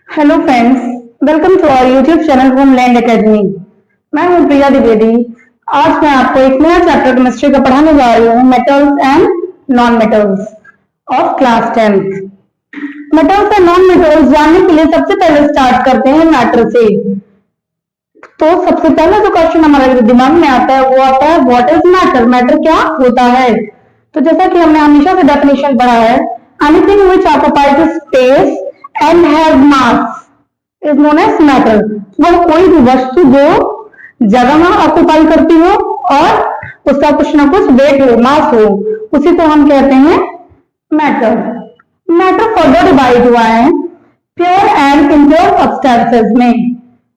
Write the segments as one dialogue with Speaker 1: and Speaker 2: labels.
Speaker 1: Hello friends, welcome to our YouTube channel homeland academy. मैं हूं प्रिया द्विवेदी। आज मैं आपको एक नया चैप्टर केमिस्ट्री का पढ़ाने जा रही हूं, metals and non metals of class 10th। Metals and non metals जानने के लिए सबसे पहले स्टार्ट करते हैं मैटर से। तो सबसे पहला जो क्वेश्चन हमारे दिमाग में आता है वो आता है व्हाट इज मैटर। मैटर क्या होता है? तो जैसा कि हमने हमेशा से डेफिनेशन पढ़ा है, anything which occupies space and has mass is known as matter. वह कोई भी वस्तु जो जगह ऑक्युपाई करती हो और उसका कुछ ना कुछ वेट हो, मास हो, उसी को हम कहते हैं मैटर। मैटर फर्दर डिवाइड हुआ है प्योर एंड इम्प्योर सब्सटेंसेस में।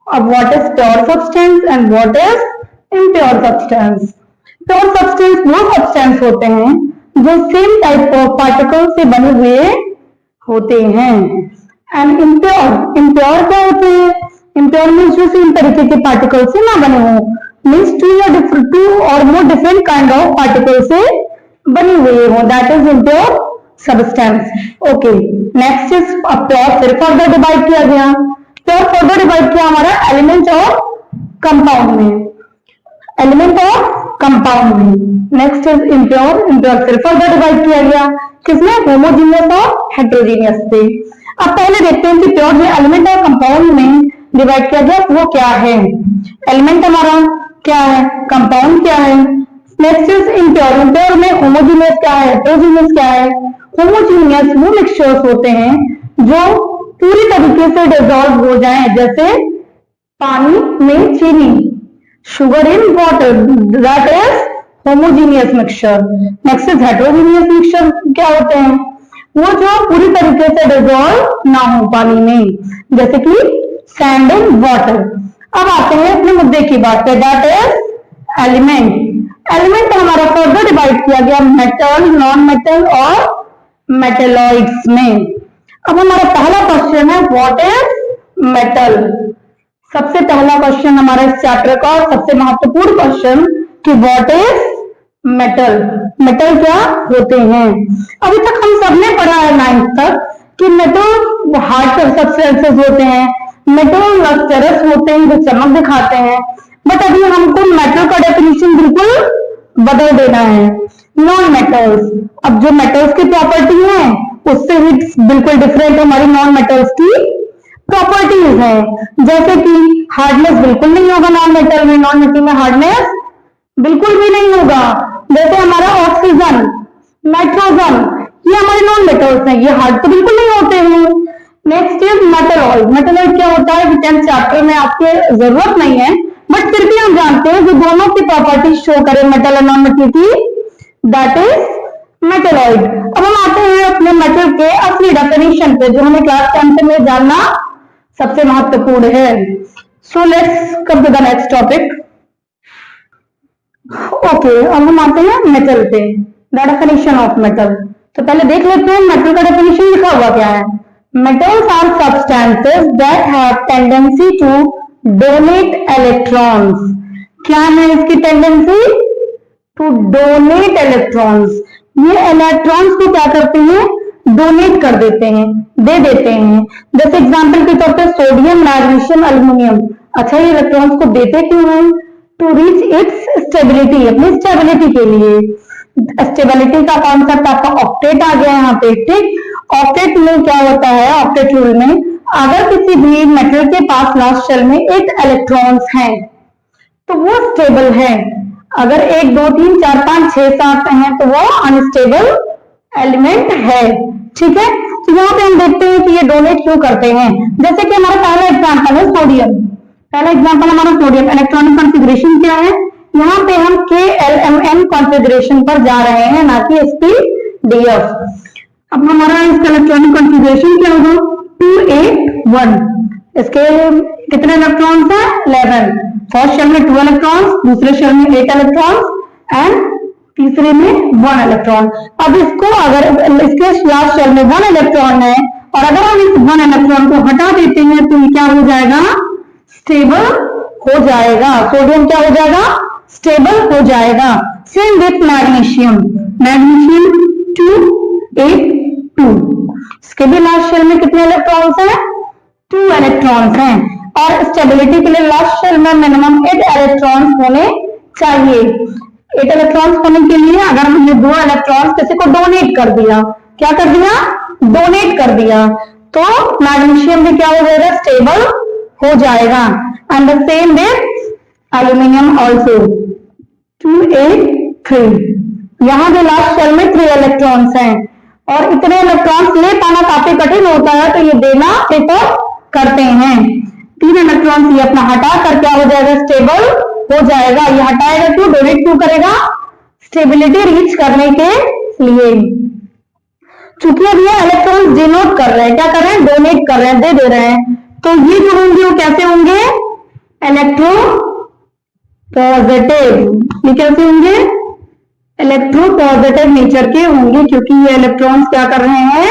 Speaker 1: अब what is pure substance and what is impure substance? Pure substance वो सब्सटेंस होते हैं जो सेम टाइप ऑफ पार्टिकल से बने हुए होते हैं। एंड इम्प्योर, इम्प्योर क्या होते हैं? इम्प्योर मीन्स जो सेम तरीके के पार्टिकल से ना बने हो, मीन्स टू और more different kind of particle से बने हुए हो, that is impure substance. Okay, next is pure. फिर फर्दर डिवाइड किया गया, प्योर फर्दर डिवाइड किया हमारा एलिमेंट और कंपाउंड में, एलिमेंट और कंपाउंड में। नेक्स्ट इज इम्प्योर, इम्प्योर फिर फर्दर डिवाइड किया गया किसमें? होमोजीनियस और हेटेरोजीनियस से। अब पहले देखते हैं कि प्योर जो एलिमेंट और कंपाउंड में डिवाइड किया गया वो क्या है। एलिमेंट हमारा क्या है, कंपाउंड क्या है। नेक्स्ट इज इम्प्योर, इम्प्योर में होमोजीनियस क्या है, हेटेरोजीनियस क्या है। होमोजीनियस वो मिक्सचर्स होते हैं जो पूरी तरीके से डिसॉल्व हो जाएं, जैसे पानी में चीनी, sugar in water, that is homogeneous mixture. Next is heterogeneous mixture, क्या होते हैं? वो जो पूरी तरीके से डिसॉल्व ना हो पानी में, जैसे कि सैंड एंड वाटर। अब आते हैं अपने मुद्दे की बात पे, दैट इज एलिमेंट। एलिमेंट हमारा फर्दर डिवाइड किया गया मेटल, नॉन मेटल और मेटेलॉइड्स में। अब हमारा पहला क्वेश्चन है व्हाट इज मेटल। सबसे पहला क्वेश्चन हमारा इस चैप्टर का और सबसे महत्वपूर्ण क्वेश्चन कि व्हाट इज मेटल। मेटल क्या होते हैं? अभी तक हम सबने पढ़ा है 9th तक कि मेटल हार्ड सब्सटेंसेस होते हैं, मेटल लस्टरस होते हैं जो चमक दिखाते हैं। बट अभी हमको मेटल का डेफिनेशन बिल्कुल बदल देना है। नॉन मेटल्स, अब जो मेटल्स की प्रॉपर्टी है उससे भी बिल्कुल डिफरेंट हमारी नॉन मेटल्स की प्रॉपर्टीज है। जैसे कि हार्डनेस बिल्कुल नहीं होगा नॉन मेटल में, नॉन मेटल में हार्डनेस बिल्कुल भी नहीं होगा। जैसे हमारा ऑक्सीजन, नाइट्रोजन, ये हमारे नॉन मेटल्स हैं, ये हार्ड तो बिल्कुल नहीं होते हैं। Next is metalloid. मेटलॉइड क्या होता है? 10th चैप्टर में आपके जरूरत नहीं है, बट फिर भी हम जानते हैं जो दोनों की प्रॉपर्टीज शो करें मेटल और नॉन मेटल की, दैट इज मेटलॉइड। अब हम आते हैं अपने मेटल के असली डेफिनेशन पे जो हमें क्लास 10th में जानना सबसे महत्वपूर्ण है। So let's come to the next topic. Okay, अब हम आते हैं मेटल पे, द डेफिनेशन ऑफ मेटल। तो पहले देख लेते हैं मेटल का डेफिनेशन लिखा हुआ क्या है। Metals are substances that have tendency to donate electrons. क्या है इसकी टेंडेंसी? To donate electrons. ये इलेक्ट्रॉन्स को क्या करते हैं? डोनेट कर देते हैं, दे देते हैं। जैसे एग्जांपल के तौर पे सोडियम, मैग्नीशियम, एल्युमिनियम। अच्छा, ये इलेक्ट्रॉन्स को देते क्यों हैं? टू रीच इट्स स्टेबिलिटी, अपनी स्टेबिलिटी के लिए। स्टेबिलिटी का कॉन्सेप्ट आपका ऑक्टेट आ गया यहाँ पे, ठीक। ऑक्टेट में क्या होता है? ऑक्टेट रूल में अगर किसी भी मेटल के पास लास्ट शेल में 8 इलेक्ट्रॉन्स हैं तो वो स्टेबल है। अगर 1 2 3 4 5 6 7 हैं तो वो अनस्टेबल एलिमेंट है, ठीक है। तो यहाँ पे हम देखते हैं कि ये डोनेट क्यों करते हैं। जैसे कि हमारा पहला एग्जांपल है सोडियम। पहला एग्जांपल हमारा सोडियम, इलेक्ट्रॉनिक कॉन्फ़िगरेशन क्या है? यहाँ पे हम KLMN कॉन्फ़िगरेशन पर जा रहे हैं, ना कि SPDF। अब हमारा इसका इलेक्ट्रॉनिक कॉन्फ़िगरेशन क्या होगा? 281। इसके कितने इलेक्ट्रॉन्स हैं? 11। फर्स्ट शेल में 2 इलेक्ट्रॉन्स, दूसरे शेल में 8 इलेक्ट्रॉन्स एंड तीसरे में 1 इलेक्ट्रॉन। अब इसको अगर इसके लास्ट शेल में 1 इलेक्ट्रॉन है और अगर हम इस 1 इलेक्ट्रॉन को हटा देते हैं तो ये क्या हो जाएगा? स्टेबल हो जाएगा। सोडियम क्या हो जाएगा? स्टेबल हो जाएगा। Same with magnesium, magnesium 282। इसके भी लास्ट शेल में कितने इलेक्ट्रॉन्स हैं? 2 इलेक्ट्रॉन्स हैं और स्टेबिलिटी के लिए लास्ट शेल में मिनिमम 8 इलेक्ट्रॉन्स होने चाहिए। 8 इलेक्ट्रॉन्स होने के लिए अगर हमने 2 इलेक्ट्रॉन्स किसी को डोनेट कर दिया, क्या कर दिया, डोनेट कर दिया, तो मैग्नीशियम भी क्या हो जाएगा, स्टेबल हो जाएगा। And the same with aluminium also 2 8 3। यहाँ जो लास्ट शेल में 3 इलेक्ट्रॉन्स हैं और इतने इलेक्ट्रॉन्स ले पाना काफी कठिन होता है, तो ये देना प्रेफर करते हैं। 3 इलेक्ट्रॉन्स ये अपना हटा कर क्या हो जाएगा, स्टेबल हो जाएगा। ये हटाएगा क्यों, डोनेट क्यों करेगा, स्टेबिलिटी रीच करने के लिए। चूंकि अब ये इलेक्ट्रॉन्स डिनोट कर रहे हैं, क्या कर रहे हैं, डोनेट कर रहे हैं, दे रहे हैं, तो ये जो होंगे वो कैसे होंगे, इलेक्ट्रो पॉजिटिव। ये कैसे होंगे, इलेक्ट्रो पॉजिटिव नेचर के होंगे, क्योंकि ये इलेक्ट्रॉन्स क्या कर रहे हैं,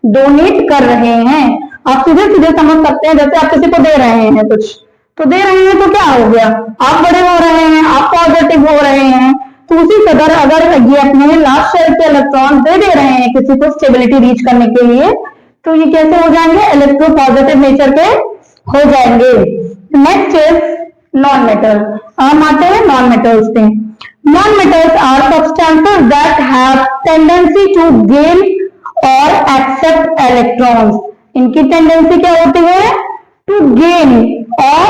Speaker 1: डोनेट कर रहे हैं। आप सीधे सीधे समझ सकते हैं, जैसे आप किसी को दे रहे हैं कुछ, तो दे रहे हैं तो क्या हो गया, आप बड़े हो रहे हैं, आप पॉजिटिव हो रहे हैं। तो उसी तरह अगर ये अपने लास्ट शेल के इलेक्ट्रॉन दे रहे हैं किसी को स्टेबिलिटी रीच करने के लिए, तो ये कैसे हो जाएंगे, इलेक्ट्रो पॉजिटिव नेचर के हो जाएंगे। Next is non metal. हम आते हैं नॉन मेटल्स पे। Non metals are substances that have tendency to gain और एक्सेप्ट इलेक्ट्रॉन्स। इनकी टेंडेंसी क्या होती है, टू गेन और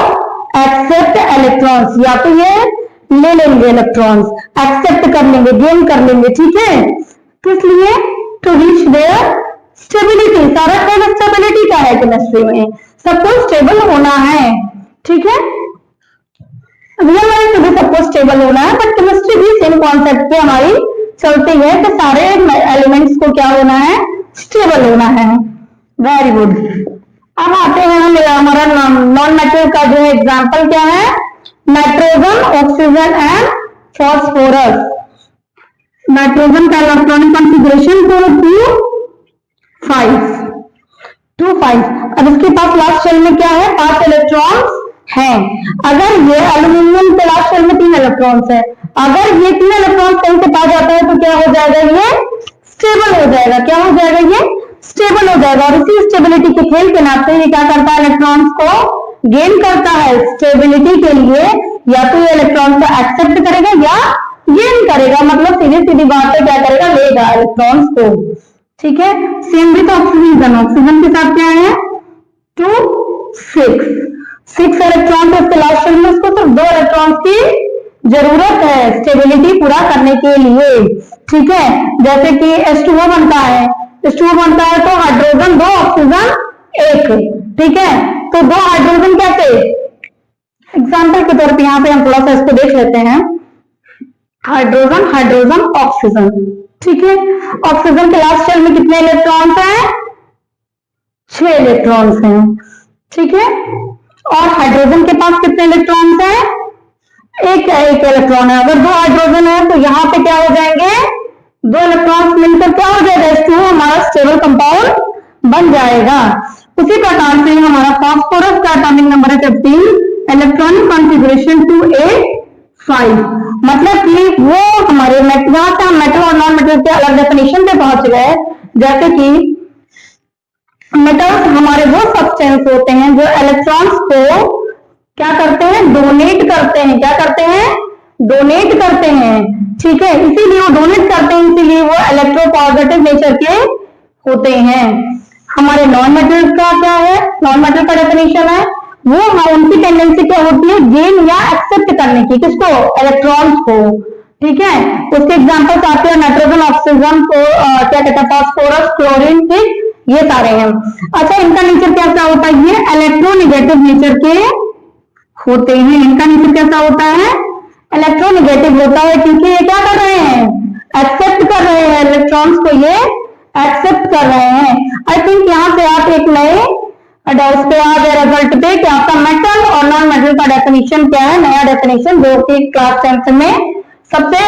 Speaker 1: एक्सेप्ट इलेक्ट्रॉन्स, या तो ये ले लेंगे इलेक्ट्रॉन्स, एक्सेप्ट कर लेंगे, गेन कर लेंगे, ठीक है। तो इसलिए टू रीच देयर स्टेबिलिटी, सारा खेल स्टेबिलिटी का है केमिस्ट्री में, सबको स्टेबल होना है, ठीक है। रियल लाइफ में भी सबको स्टेबल होना है, बट केमिस्ट्री भी सेम कॉन्सेप्ट पे हमारी चलती है कि सारे एलिमेंट्स को क्या होना है, स्टेबल होना है। Very good. अब आते हैं हमारा नॉन मेटल का जो एग्जाम्पल क्या है, nitrogen, oxygen and phosphorus. Nitrogen का इलेक्ट्रॉनिक कॉन्फ़िगरेशन 2 5। अब इसके पास लास्ट शेल में क्या है, 5 इलेक्ट्रॉन्स हैं। अगर ये एल्यूमिनियम के लास्ट शेल में 3 इलेक्ट्रॉन्स है, अगर ये 3 इलेक्ट्रॉन्स कहीं से पा जाता है तो क्या हो जाएगा, ये स्टेबल हो जाएगा। क्या हो जाएगा, ये स्टेबल हो जाएगा। और इसी स्टेबिलिटी के खेल के नाते ये क्या करता है, इलेक्ट्रॉन्स को गेन करता है। स्टेबिलिटी के लिए या तो ये इलेक्ट्रॉन को एक्सेप्ट करेगा या गेन करेगा, मतलब सीधी सीधी बात है, क्या करेगा, लेगा इलेक्ट्रॉन्स को, ठीक है। Same with oxygen. ऑक्सीजन के साथ क्या है, 2 6 इलेक्ट्रॉन, तो इसके लास्ट शेल में उसको सिर्फ 2 इलेक्ट्रॉन्स की जरूरत है स्टेबिलिटी पूरा करने के लिए, ठीक है। जैसे कि H2O बनता है, H2O बनता है तो हाइड्रोजन 2, ऑक्सीजन 1, ठीक है। तो 2 हाइड्रोजन कैसे, एग्जाम्पल के तौर पे यहाँ पे हम थोड़ा सा इसको देख लेते हैं। हाइड्रोजन, हाइड्रोजन, ऑक्सीजन, ठीक है। ऑक्सीजन के लास्ट शेल में कितने इलेक्ट्रॉन्स हैं, 6 इलेक्ट्रॉन्स हैं, ठीक है। और हाइड्रोजन के पास कितने इलेक्ट्रॉन्स हैं, एक इलेक्ट्रॉन है। अगर 2 हाइड्रोजन है तो यहाँ पे क्या हो जाएंगे, 2 इलेक्ट्रॉन्स मिलकर क्या हो जाएगा, H2O हमारा स्टेबल कंपाउंड बन जाएगा। उसी प्रकार से हमारा फास्फोरस का एटॉमिक नंबर है 15, इलेक्ट्रॉनिक कॉन्फ़िगरेशन 2 8 5। मतलब कि वो हमारे मेटल और नॉन मेटल के अलग डेफिनेशन पे पहुंच गए। जैसे कि मेटल्स हमारे वो सब्सटेंस होते हैं जो इलेक्ट्रॉन्स को क्या करते हैं, डोनेट करते हैं। क्या करते हैं, डोनेट करते हैं, ठीक है। इसीलिए वो डोनेट करते हैं, इसीलिए वो इलेक्ट्रोपॉजिटिव नेचर के होते हैं। हमारे नॉन मेटल का क्या है, नॉन मेटल का डेफिनेशन है, वो उनकी टेंडेंसी क्या होती है, गेन या एक्सेप्ट करने की, किसको, इलेक्ट्रॉन्स को, ठीक है। उसके एग्जांपल्स आते हैं नाइट्रोजन, ऑक्सीजन को क्या कहते हैं, फास्फोरस, क्लोरीन, ठीक, ये सारे हैं। अच्छा, इनका नेचर कैसा होता है, ये इलेक्ट्रोनेगेटिव नेचर के होते हैं। इनका नेचर कैसा होता है, इलेक्ट्रोनेगेटिव होता है, क्योंकि ये क्या कर रहे हैं, एक्सेप्ट कर रहे हैं इलेक्ट्रॉन्स को, ये एक्सेप्ट कर रहे हैं। आई थिंक यहाँ से आप एक नए डाउट्स पे आ गए रिजल्ट पे कि आपका मेटल और नॉन मेटल का डेफिनेशन क्या है, नया डेफिनेशन जो कि क्लास 10th में सबसे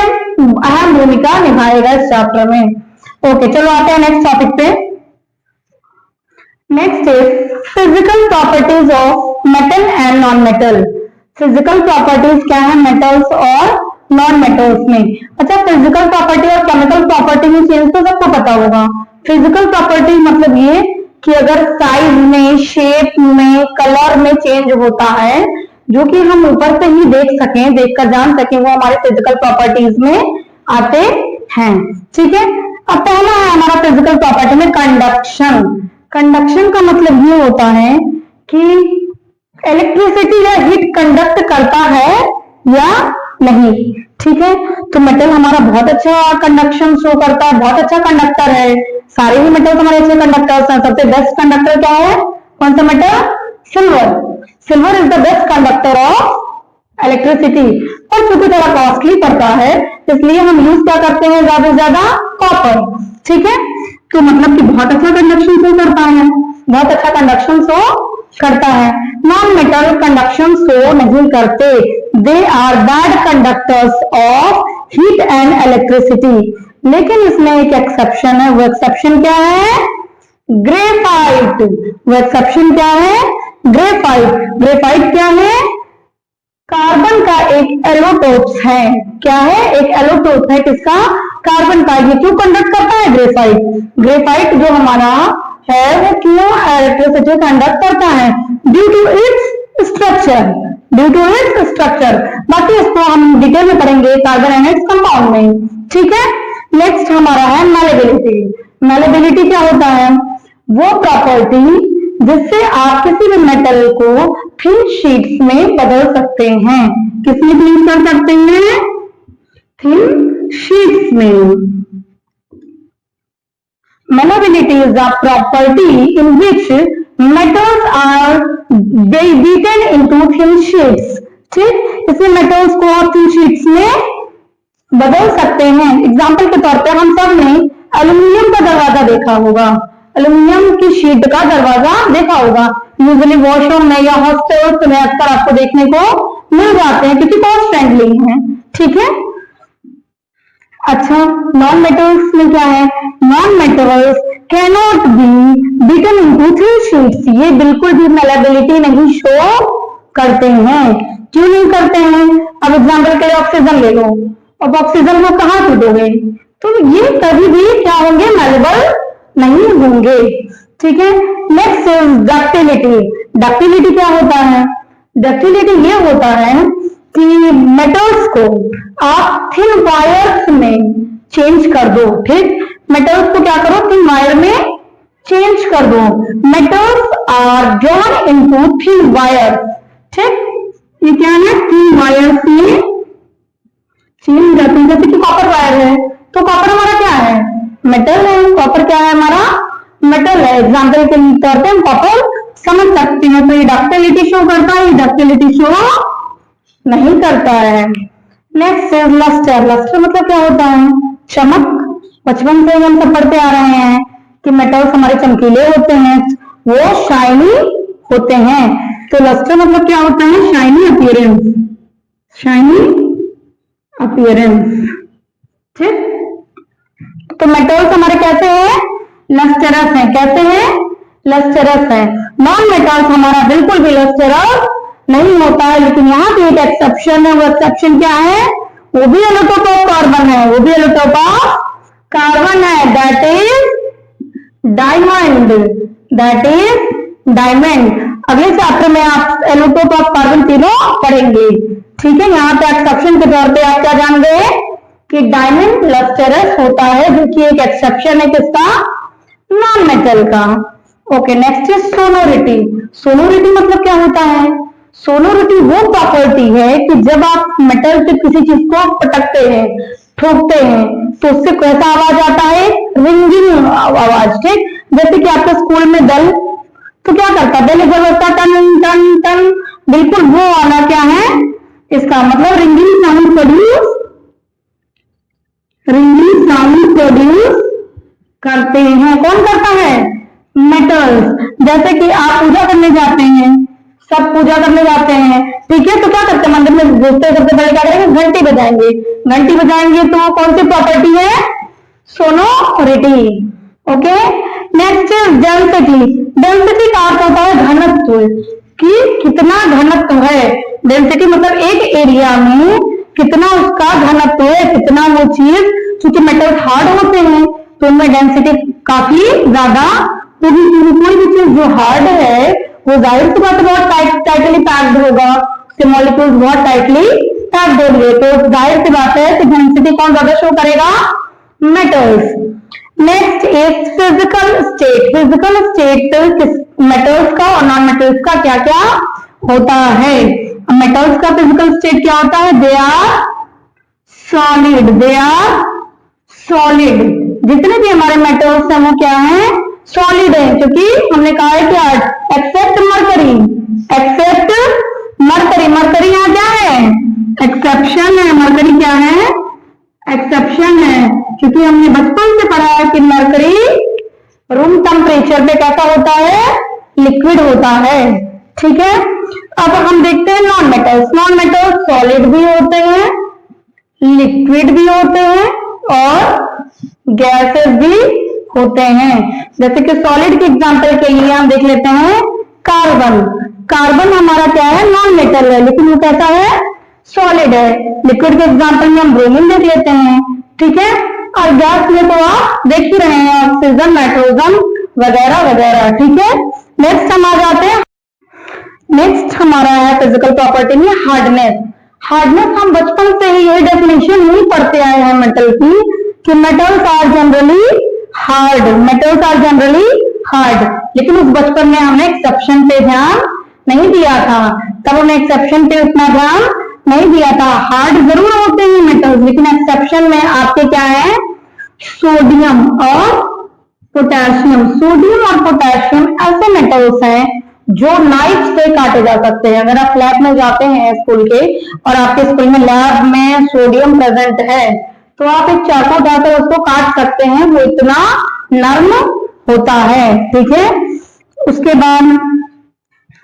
Speaker 1: अहम भूमिका निभाएगा इस चैप्टर में। ओके, चलो आते हैं नेक्स्ट टॉपिक पे। Next is physical properties of metal and non metal. Physical properties क्या है मेटल्स और नॉन मेटल्स में। अच्छा, फिजिकल प्रॉपर्टी और केमिकल प्रॉपर्टी में चेंज तो सबको पता होगा। फिजिकल प्रॉपर्टी मतलब ये कि अगर साइज में, शेप में चेंज होता है, जो कि हम ऊपर से ही देख सकें, देखकर जान सकें, वो हमारे फिजिकल प्रॉपर्टीज में आते हैं। ठीक है, अब पहला है हमारा फिजिकल प्रॉपर्टी में कंडक्शन। कंडक्शन का मतलब ये होता है कि इलेक्ट्रिसिटी या हीट कंडक्ट करता है या नहीं। ठीक है, तो मेटल हमारा बहुत अच्छा कंडक्शन शो करता है, बहुत अच्छा कंडक्टर है। सारे ही मेटल हमारे अच्छे कंडक्टर्स हैं। सबसे बेस्ट कंडक्टर क्या है, कौन सा metal, silver. Silver is the best conductor of electricity, पर चूंकि थोड़ा कॉस्टली पड़ता है इसलिए हम यूज क्या करते हैं ज्यादा से ज्यादा, कॉपर। ठीक है, तो मतलब कि बहुत अच्छा कंडक्शन शो करता है, बहुत अच्छा कंडक्शन शो करता है। नॉन मेटल कंडक्शन शो नहीं करते, they are bad conductors of heat and electricity. लेकिन इसमें एक एक्सेप्शन है, वो एक्सेप्शन क्या है, ग्रेफाइट। वो एक्सेप्शन क्या है, ग्रेफाइट। ग्रेफाइट क्या है, कार्बन का एक एलोटोप्स है। क्या है, एक एलोटोप है, किसका, कार्बन का। ये क्यों कंडक्ट करता है, ग्रेफाइट। ग्रेफाइट जो हमारा है वो क्यों इलेक्ट्रिसिटी कंडक्ट करता है, due to its structure, due to its structure. बाकी इसको हम डिटेल में पढ़ेंगे कार्बन एंड इट्स कंपाउंड में। ठीक है, नेक्स्ट हमारा है मैलेबिलिटी। मैलेबिलिटी क्या होता है, वो प्रॉपर्टी जिससे आप किसी भी मेटल को थिन शीट्स में बदल सकते हैं। किसमें यूज कर सकते हैं, थिन शीट्स में। Malleability is the property in which metals are beaten into thin sheets। ठीक, इसमें मेटल्स को आप थिन शीट्स में बदल सकते हैं। एग्जाम्पल के तौर पे हम सब ने एल्यूमिनियम का दरवाजा देखा होगा, एल्यूमिनियम की शीट का दरवाजा देखा होगा। यूजुअली वॉशरूम में या हॉस्टल्स में अक्सर आपको देखने को मिल जाते हैं क्योंकि कॉस्ट फ्रेंडली है। ठीक है, अच्छा, नॉन मेटल्स में क्या है, non metals cannot be beaten into thin sheets. ये बिल्कुल भी मैलेबिलिटी नहीं शो करते हैं। क्यों नहीं करते हैं, अब एग्जाम्पल के लिए ऑक्सीजन ले लो, अब ऑक्सीजन को कहाँ टूटोगे, तो ये कभी भी क्या होंगे, मैलेबल नहीं होंगे। ठीक है, नेक्स्ट इज डक्टिलिटी। डक्टिलिटी क्या होता है, डक्टिलिटी ये होता है कि मेटल्स को आप थिन वायर्स में चेंज कर दो। ठीक, मेटल्स को क्या करो, थिन वायर में चेंज कर दो। Metals are join into thin wire. ठीक, ये क्या है, थिन वायर में चेंज जाते हैं। जैसे कि कॉपर वायर है, तो कॉपर हमारा क्या है, मेटल है। कॉपर क्या है हमारा, मेटल है। एग्जाम्पल के तौर पे हम कॉपर समझ सकते हैं। तो ये डक्टिलिटी शो करता है, डक्टिलिटी शो नहीं करता है। Next is lustre. लस्टर मतलब क्या होता है, चमक। बचपन से हम सब पढ़ते आ रहे हैं कि मेटल्स हमारे चमकीले होते हैं, वो शाइनी होते हैं। तो लस्टर मतलब क्या होता है, शाइनी अपीयरेंस, शाइनी अपीयरेंस। ठीक, तो मेटल्स हमारे कैसे हैं, लस्टरस हैं। कैसे हैं, लस्टरस हैं। नॉन मेटल्स हमारा बिल्कुल भी लस्टरस नहीं होता है। लेकिन यहाँ पे एक एक्सेप्शन है, वो एक्सेप्शन क्या है, वो भी एलोटोप ऑफ कार्बन है, वो भी एलोटोप ऑफ कार्बन है, that is diamond, that is diamond. अगले चैप्टर में आप एलोटोप ऑफ कार्बन तीनों पढ़ेंगे। ठीक है, यहाँ पे एक्सेप्शन के तौर पे आप क्या जान गए कि डायमंड लस्टरस होता है, जो कि एक एक्सेप्शन है किसका, नॉन मेटल का। Okay, next is sonority. Sonority मतलब क्या होता है, सोनोरिटी वो प्रॉपर्टी है कि जब आप मेटल से किसी चीज को पटकते हैं, ठोकते हैं, तो उससे कैसा आवाज आता है, रिंगिंग आवाज। ठीक, जैसे कि आपके स्कूल में बेल, तो क्या करता है, बेल जब होता टन टन टन, बिल्कुल वो वाला क्या है, इसका मतलब ringing sound produce, ringing sound produce करते हैं। कौन करता है, मेटल्स। जैसे कि आप पूजा करने जाते हैं, सब पूजा करने जाते हैं, ठीक है, तो क्या करते हैं, मंदिर में घुसते सबसे पहले क्या करेंगे, घंटी बजाएंगे। घंटी बजाएंगे तो कौन सी प्रॉपर्टी है, sonority. Okay, next density. Density का अर्थ होता है घनत्व, कि कितना घनत्व है। डेंसिटी मतलब एक एरिया में कितना उसका घनत्व है, कितना वो चीज, क्योंकि मेटल हार्ड होते हैं तो उनमें डेंसिटी काफी ज्यादा, कोई भी चीज जो हार्ड है वो जाहिर सी बात बहुत टाइटली पैक्ड होगा, उसके मॉलिक्यूल्स बहुत टाइटली पैक्ड होंगे, तो जाहिर सी बात है कि डेंसिटी कौन ज्यादा शो करेगा, metals. Next is physical state. Physical state metals का और नॉन मेटल्स का क्या क्या होता है। मेटल्स का फिजिकल स्टेट क्या होता है, they are solid, they are solid. जितने भी हमारे मेटल्स हैं वो क्या है, सॉलिड है, क्योंकि हमने कहा है कि except mercury, except mercury, mercury यहाँ क्या है, एक्सेप्शन है, मरकरी क्या है, एक्सेप्शन है, क्योंकि हमने बचपन से पढ़ा है कि मरकरी रूम टेम्परेचर पे कैसा होता है, लिक्विड होता है। ठीक है, अब हम देखते हैं non metals. Non metals solid भी होते हैं, लिक्विड भी होते हैं और गैसेस भी होते हैं। जैसे कि सॉलिड के एग्जांपल के लिए हम देख लेते हैं कार्बन। कार्बन हमारा क्या है, नॉन मेटल है, लेकिन वो कैसा है, सॉलिड है। लिक्विड के एग्जांपल में हम ब्रोमीन देख लेते हैं। ठीक है, और गैस में तो आप देख ही रहे हैं, ऑक्सीजन, नाइट्रोजन वगैरह वगैरह। ठीक है, नेक्स्ट हम आ जाते हैं, नेक्स्ट हमारा है फिजिकल प्रॉपर्टी में हार्डनेस। हार्डनेस हम बचपन से ही ये डेफिनेशन नहीं पढ़ते आए हैं मेटल की, कि metals are generally hard, metals are generally hard, लेकिन उस बचपन में हमने एक्सेप्शन पे ध्यान नहीं दिया था, तब हमने एक्सेप्शन पे उतना ध्यान नहीं दिया था। हार्ड जरूर होते हैं मेटल्स, लेकिन एक्सेप्शन में आपके क्या है, सोडियम और पोटेशियम। सोडियम और पोटेशियम ऐसे मेटल्स हैं जो नाइफ से काटे जा सकते हैं। अगर आप लैब में जाते हैं स्कूल के और आपके स्कूल में लैब में सोडियम प्रेजेंट है, तो आप एक चाकू उठाकर उसको काट सकते हैं, वो इतना नर्म होता है। ठीक है, उसके बाद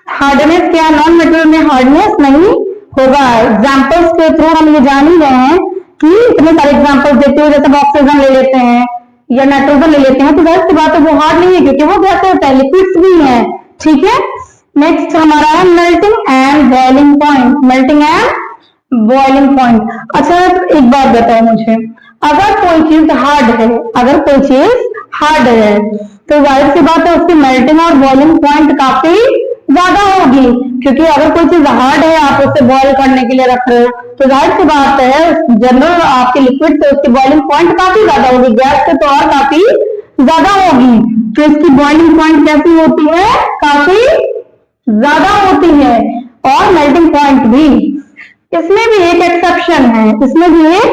Speaker 1: हार्डनेस क्या, नॉन मेटल में हार्डनेस नहीं होगा। एग्जाम्पल्स के थ्रू हम ये जान ही रहे हैं कि इतने सारे एग्जाम्पल्स देते हुए, जैसे ऑक्सीजन ले लेते हैं या नाइट्रोजन ले लेते हैं, तो जाहिर सी बात है वो हार्ड नहीं है, क्योंकि वो कैसे होता है, लिक्विड्स भी है। ठीक है, नेक्स्ट हमारा है melting and boiling point. Melting and boiling point. अच्छा एक बात बताओ मुझे, अगर कोई चीज हार्ड है, अगर कोई चीज हार्ड है, तो जाहिर सी बात है उसकी मेल्टिंग और बॉइलिंग पॉइंट काफी ज्यादा होगी, क्योंकि अगर कोई चीज हार्ड है, आप उसे बॉइल करने के लिए रख रहे हो, तो जाहिर सी बात है जनरल आपके लिक्विड से उसकी बॉइलिंग पॉइंट काफी ज्यादा होगी, गैस से तो और काफी ज्यादा होगी। तो इसकी बॉइलिंग पॉइंट कैसी होती है, काफी ज्यादा होती है, और मेल्टिंग पॉइंट भी। इसमें भी एक एक्सेप्शन है, इसमें भी एक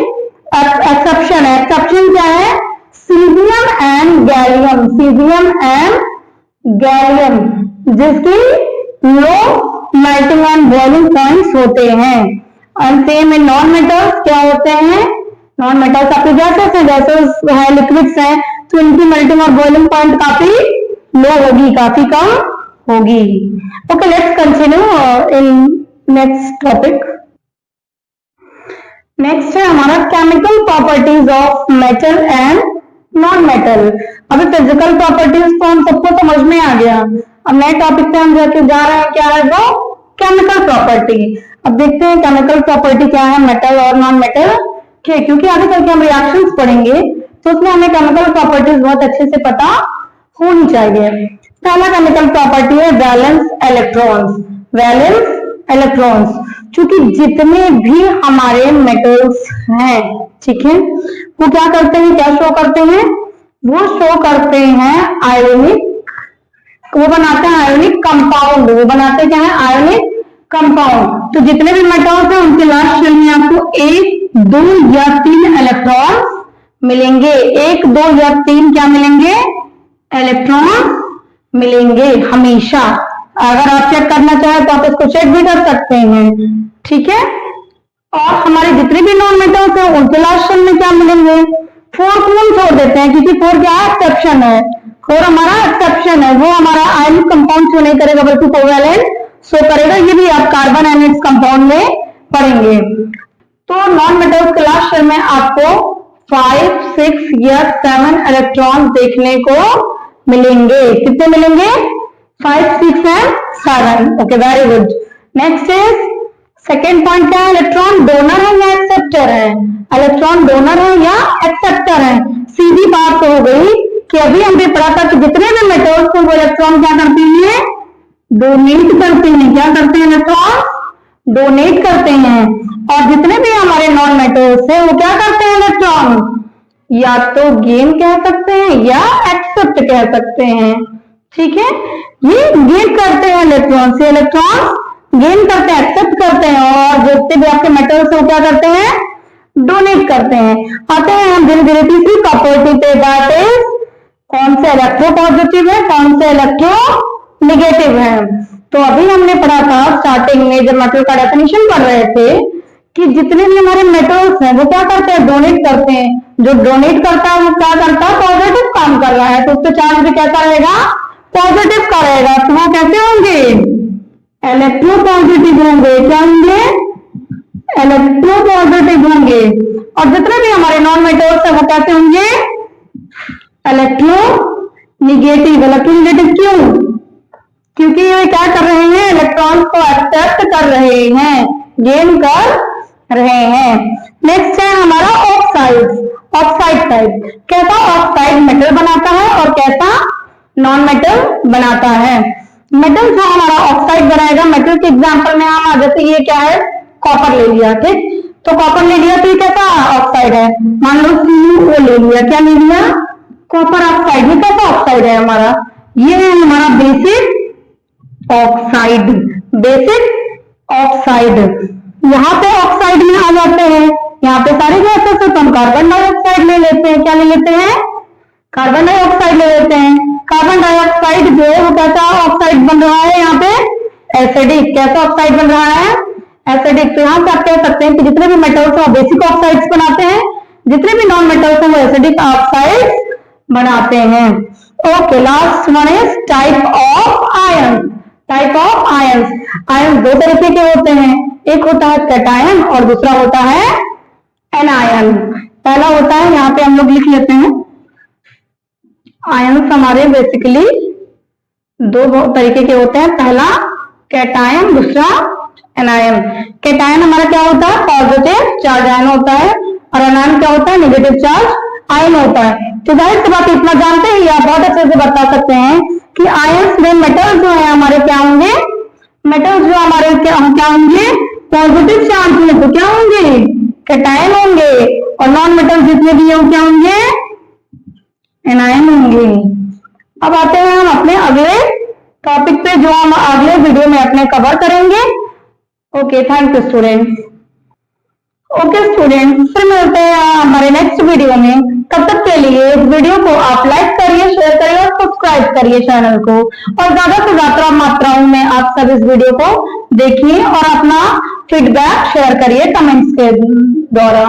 Speaker 1: एक्सेप्शन है। एक्सेप्शन क्या है, caesium and gallium, caesium and gallium, जिसकी low melting and boiling points होते हैं। और सेम इन नॉन मेटल्स क्या होते हैं, नॉन मेटल्स आपके गैसेस हैं, गैसेस है, लिक्विड्स हैं, तो इनकी मेल्टिंग और बॉइलिंग पॉइंट काफी लो होगी, काफी कम होगी। Okay, let's continue in next topic. Next है हमारा chemical properties of metal and non metal. अभी फिजिकल प्रॉपर्टीज तो हम सबको समझ में आ गया, अब नए टॉपिक पे हम जाके जा रहे हैं, क्या है वो, केमिकल प्रॉपर्टी। अब देखते हैं केमिकल प्रॉपर्टी क्या है मेटल और नॉन मेटल के, क्योंकि आगे चल के हम रिएक्शंस पढ़ेंगे, तो उसमें हमें केमिकल प्रॉपर्टीज बहुत अच्छे से पता होनी चाहिए। पहला केमिकल प्रॉपर्टी है वैलेंस इलेक्ट्रॉन्स। वैलेंस इलेक्ट्रॉन्स, क्योंकि जितने भी हमारे मेटल्स हैं, ठीक है, वो क्या करते हैं, क्या शो करते हैं, वो शो करते हैं आयोनिक, वो बनाते हैं आयोनिक कंपाउंड, वो बनाते क्या है, आयोनिक कंपाउंड। तो जितने भी मेटल्स हैं उनके लास्ट शेल में आपको 1, 2 या 3 इलेक्ट्रॉन मिलेंगे। 1, 2 या 3 क्या मिलेंगे, इलेक्ट्रॉन मिलेंगे हमेशा। अगर आप चेक करना चाहें तो आप इसको चेक भी कर सकते हैं। ठीक है, और हमारे जितने भी नॉन मेटल्स हैं उनके लास्ट शेल में क्या मिलेंगे, 4 कौन छोड़ देते हैं, क्योंकि 4 क्या है, एक्सेप्शन है, 4 हमारा एक्सेप्शन है, वो हमारा आयनिक कंपाउंड शो नहीं करेगा बल्कि कोवैलेंट शो करेगा। ये भी आप कार्बन आयनिक कंपाउंड में पढ़ेंगे। तो नॉन मेटल्स के लास्ट शेल में आपको 5, 6 या 7 इलेक्ट्रॉन देखने को मिलेंगे। कितने मिलेंगे, 5, 6 and 7। Okay, very good. Next is second point क्या है, इलेक्ट्रॉन डोनर है या एक्सेप्टर है, इलेक्ट्रॉन डोनर है या एक्सेप्टर है। सीधी बात तो हो गई कि अभी हमने पढ़ा था कि जितने भी मेटल्स हैं वो इलेक्ट्रॉन क्या करते हैं, डोनेट करते हैं। क्या करते हैं इलेक्ट्रॉन? डोनेट करते हैं। और जितने भी हमारे नॉन मेटल्स हैं वो क्या करते हैं इलेक्ट्रॉन? या तो गेन कह सकते हैं या एक्सेप्ट कह सकते हैं। ठीक है, ये गेन करते हैं इलेक्ट्रॉन से, इलेक्ट्रॉन गेन करते हैं, एक्सेप्ट करते हैं। और जितने भी आपके मेटल्स हैं वो क्या करते हैं? डोनेट करते हैं। आते हैं हम धीरे धीरे तीसरी प्रॉपर्टी पे, दैट इज कौन से इलेक्ट्रो पॉजिटिव है, कौन से इलेक्ट्रो निगेटिव है। तो अभी हमने पढ़ा था स्टार्टिंग में जब मेटल का डेफिनेशन पढ़ रहे थे कि जितने भी हमारे मेटल्स हैं वो क्या करते हैं? डोनेट करते हैं। जो डोनेट करता है वो क्या करता है? पॉजिटिव काम कर रहा है, तो उसका चार्ज भी कैसा रहेगा? पॉजिटिव का रहेगा। तो वो कैसे होंगे? इलेक्ट्रो पॉजिटिव होंगे। क्या होंगे? इलेक्ट्रो पॉजिटिव होंगे। और जितने भी हमारे नॉन मेटल्स हैं वो कैसे होंगे? Electro negative. इलेक्ट्रो निगेटिव क्यों? क्योंकि ये क्या कर रहे हैं? इलेक्ट्रॉन्स को एक्सेप्ट कर रहे हैं, गेन कर रहे हैं। नेक्स्ट है हमारा ऑक्साइड। ऑक्साइड टाइप कैसा ऑक्साइड मेटल बनाता है और कैसा नॉन मेटल बनाता है। मेटल जो हमारा ऑक्साइड बनाएगा, मेटल के एग्जांपल में हम जैसे ये क्या है? कॉपर ले लिया। ठीक, तो कॉपर ले लिया तो ये कैसा ऑक्साइड है? मान लो CuO ले लिया। क्या ले लिया? Copper oxide. ये कैसा ऑक्साइड है हमारा? ये है हमारा बेसिक ऑक्साइड। Basic oxide. यहाँ पे ऑक्साइड में आ जाते हैं, यहाँ पे सारे गैसेस से हम कार्बन डाइऑक्साइड ले लेते हैं। क्या ले लेते हैं? कार्बन डाइऑक्साइड ले लेते हैं। कार्बन डाइऑक्साइड जो है वो कैसा ऑक्साइड बन रहा है? यहाँ पे एसिडिक। कैसा ऑक्साइड बन रहा है? एसिडिक। तो यहाँ से आप कह सकते हैं कि जितने भी मेटल्स हैं वो बेसिक ऑक्साइड्स बनाते हैं, जितने भी नॉन मेटल्स हैं वो एसिडिक ऑक्साइड्स बनाते हैं। Okay, last one is type of ion. Type of ions. Ion दो तरीके के होते हैं, एक होता है कैटायन और दूसरा होता है एनायन। पहला होता है, यहाँ पे हम लोग लिख लेते हैं, आयंस हमारे बेसिकली दो तरीके के होते हैं। पहला कैटायन, दूसरा एनायन। कैटायन हमारा क्या होता है? पॉजिटिव चार्ज आयन होता है। और एनायन क्या होता है? नेगेटिव चार्ज आयन होता है। तो जाहिर सी बात इतना जानते ही आप बहुत अच्छे से बता सकते हैं कि आयंस में मेटल जो है हमारे क्या होंगे? मेटल्स जो हमारे क्या होंगे? पॉजिटिव चार्ज में, तो क्या होंगे? कैटायन होंगे। और नॉन मेटल जितने भी होंगे क्या होंगे? एनायन होंगे। अब आते हैं हम अपने अगले टॉपिक पे जो हम अगले वीडियो में अपने कवर करेंगे। Okay, thank you students. Okay students, फिर मिलते हैं हमारे नेक्स्ट वीडियो में। तब तक के लिए इस वीडियो को आप लाइक करिए, शेयर करिए और सब्सक्राइब करिए चैनल को। और ज्यादा से ज्यादा मात्राओं में आप सब इस वीडियो को देखिए और अपना फीडबैक शेयर करिए कमेंट्स के द्वारा।